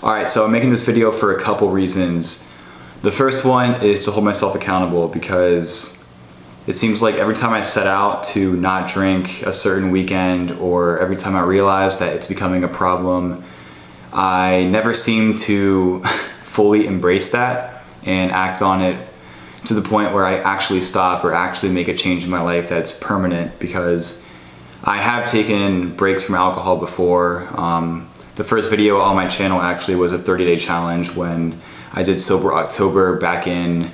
Alright, so I'm making this video for a couple reasons. The first one is to hold myself accountable because it seems like every time I set out to not drink a certain weekend, or every time I realize that it's becoming a problem, I never seem to fully embrace that and act on it to the point where I actually stop or actually make a change in my life that's permanent, because I have taken breaks from alcohol before. The first video on my channel actually was a 30-day challenge when I did Sober October back in,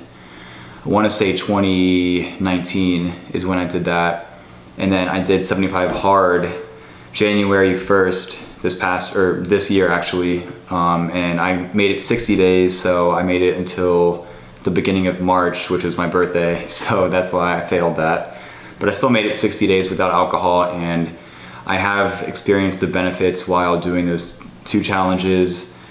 I want to say 2019 is when I did that. And then I did 75 Hard January 1st this year actually. And I made it 60 days, so I made it until the beginning of March, which was my birthday. So that's why I failed that. But I still made it 60 days without alcohol, and I have experienced the benefits while doing those two challenges,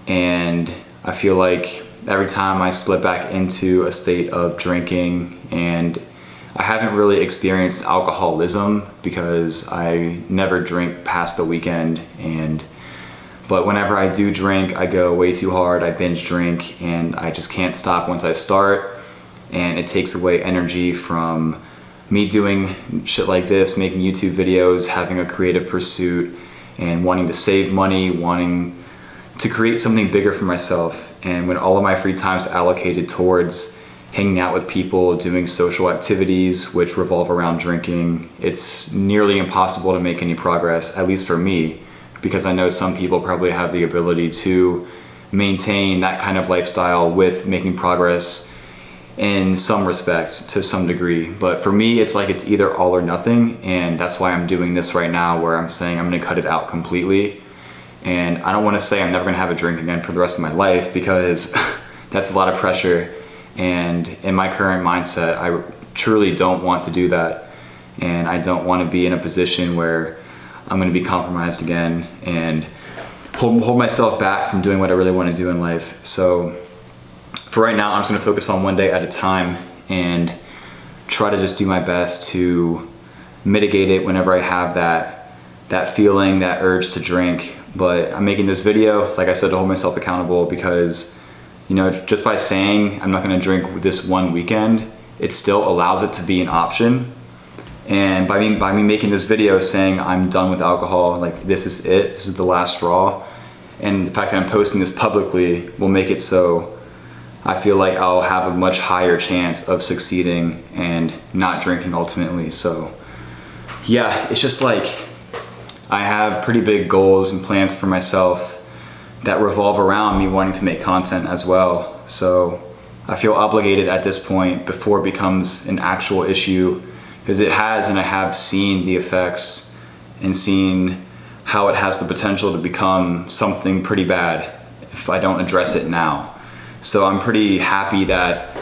and I feel like every time I slip back into a state of drinking, and I haven't really experienced alcoholism because I never drink past the weekend, but whenever I do drink, I go way too hard, I binge drink, and I just can't stop once I start, and it takes away energy from me doing shit like this, making YouTube videos, having a creative pursuit, and wanting to save money, wanting to create something bigger for myself. And when all of my free time is allocated towards hanging out with people, doing social activities which revolve around drinking, it's nearly impossible to make any progress, at least for me, because I know some people probably have the ability to maintain that kind of lifestyle with making progress in some respects to some degree. But for me, it's like it's either all or nothing, and that's why I'm doing this right now, where I'm saying I'm gonna cut it out completely. And I don't want to say I'm never gonna have a drink again for the rest of my life, because that's a lot of pressure, and in my current mindset I truly don't want to do that, and I don't want to be in a position where I'm gonna be compromised again and hold myself back from doing what I really want to do in life. So for right now, I'm just gonna focus on one day at a time and try to just do my best to mitigate it whenever I have that feeling, that urge to drink. But I'm making this video, like I said, to hold myself accountable, because, you know, just by saying I'm not gonna drink this one weekend, it still allows it to be an option. And by me making this video saying I'm done with alcohol, like this is it, this is the last straw, and the fact that I'm posting this publicly will make it so I feel like I'll have a much higher chance of succeeding and not drinking ultimately. So yeah, it's just like I have pretty big goals and plans for myself that revolve around me wanting to make content as well. So I feel obligated at this point, before it becomes an actual issue, because it has, and I have seen the effects and seen how it has the potential to become something pretty bad if I don't address it now. So I'm pretty happy that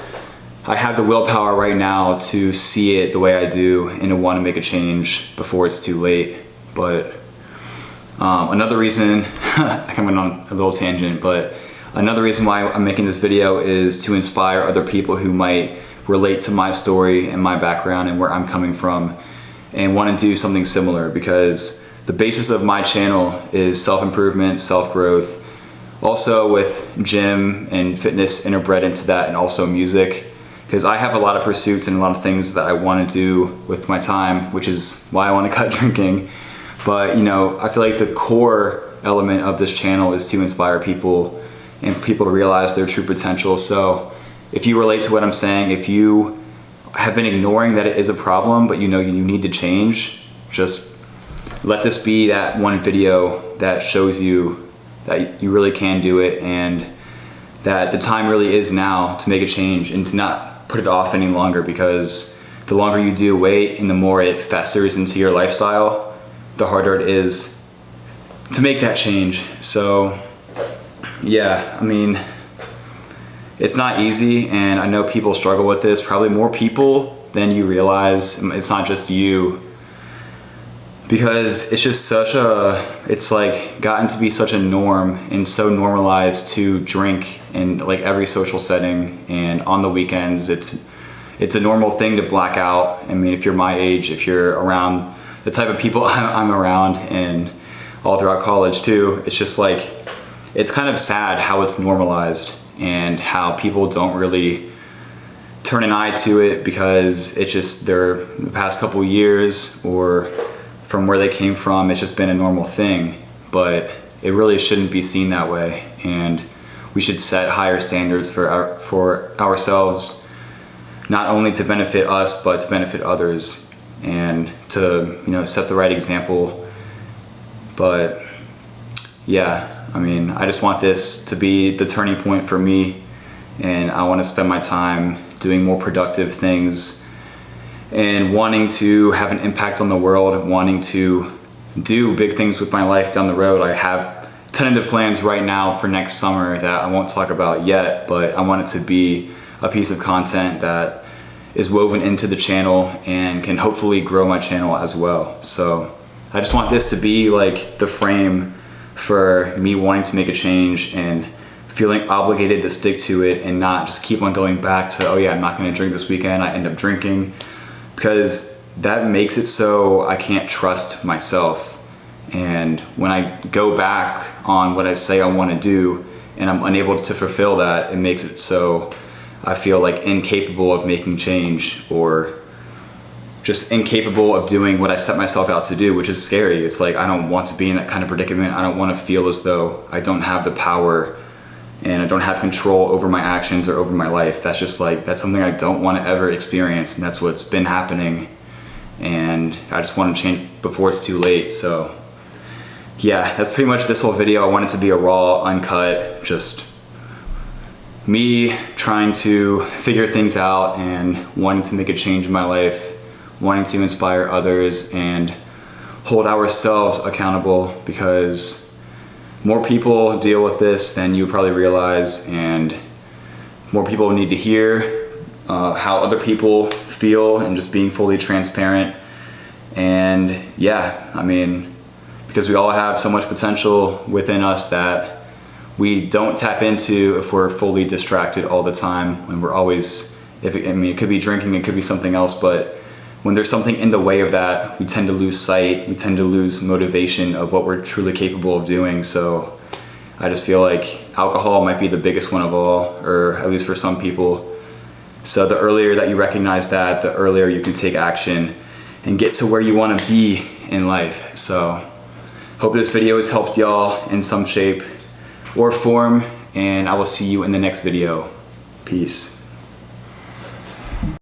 I have the willpower right now to see it the way I do and to want to make a change before it's too late. But another reason, I kind of went on a little tangent, but another reason why I'm making this video is to inspire other people who might relate to my story and my background and where I'm coming from, and want to do something similar, because the basis of my channel is self-improvement, self-growth, also with gym and fitness interbred into that, and also music, because I have a lot of pursuits and a lot of things that I want to do with my time, which is why I want to cut drinking. But you know, I feel like the core element of this channel is to inspire people and for people to realize their true potential. So if you relate to what I'm saying, if you have been ignoring that it is a problem, but you know you need to change, just let this be that one video that shows you that you really can do it, and that the time really is now to make a change and to not put it off any longer, because the longer you do wait and the more it festers into your lifestyle, the harder it is to make that change. So yeah, I mean, it's not easy, and I know people struggle with this, probably more people than you realize. It's not just you, because it's just it's like gotten to be such a norm and so normalized to drink in like every social setting, and on the weekends it's a normal thing to black out. I mean, if you're my age, if you're around the type of people I'm around, and all throughout college too, it's just like it's kind of sad how it's normalized and how people don't really turn an eye to it because it's just the past couple years or from where they came from, it's just been a normal thing. But it really shouldn't be seen that way, and we should set higher standards for ourselves, not only to benefit us but to benefit others, and to set the right example. But yeah, I mean, I just want this to be the turning point for me, and I want to spend my time doing more productive things and wanting to have an impact on the world, wanting to do big things with my life down the road. I have tentative plans right now for next summer that I won't talk about yet, but I want it to be a piece of content that is woven into the channel and can hopefully grow my channel as well. So I just want this to be like the frame for me wanting to make a change and feeling obligated to stick to it and not just keep on going back to, oh yeah, I'm not gonna drink this weekend, I end up drinking, because that makes it so I can't trust myself. And when I go back on what I say I want to do and I'm unable to fulfill that, it makes it so I feel like incapable of making change, or just incapable of doing what I set myself out to do, which is scary. It's like, I don't want to be in that kind of predicament. I don't want to feel as though I don't have the power and I don't have control over my actions or over my life. That's just like, that's something I don't want to ever experience, and that's what's been happening. And I just want to change before it's too late. So yeah, that's pretty much this whole video. I want it to be a raw, uncut, just me trying to figure things out and wanting to make a change in my life, wanting to inspire others and hold ourselves accountable, because more people deal with this than you probably realize, and more people need to hear how other people feel, and just being fully transparent. And yeah, I mean, because we all have so much potential within us that we don't tap into if we're fully distracted all the time, when we're always, it could be drinking, it could be something else, but when there's something in the way of that, we tend to lose sight, we tend to lose motivation of what we're truly capable of doing. So I just feel like alcohol might be the biggest one of all, or at least for some people. So the earlier that you recognize that, the earlier you can take action and get to where you want to be in life. So hope this video has helped y'all in some shape or form, and I will see you in the next video. Peace.